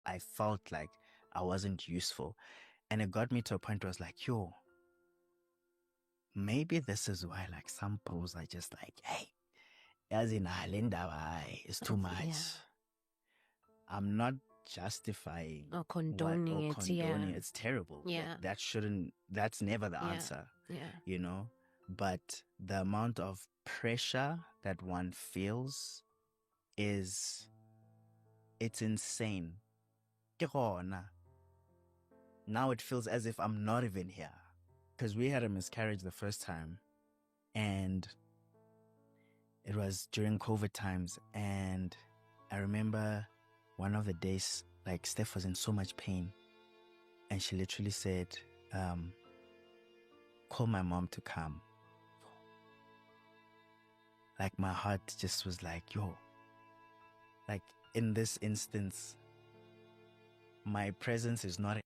I felt like I wasn't useful. And it got me to a point where I was like, yo, maybe this is why like some pros are just like, hey, as in it's too much. Yeah. I'm not justifying Or condoning or it, condoning yeah. it's terrible. Yeah. That's never the Yeah. answer, Yeah. you know? But the amount of pressure that one feels it's insane. Ke gona. Now it feels as if I'm not even here. Because we had a miscarriage the first time, and it was during COVID times. And I remember one of the days, like Steph was in so much pain, and she literally said, call my mom to come. Like my heart just was like, yo, like in this instance, my presence is not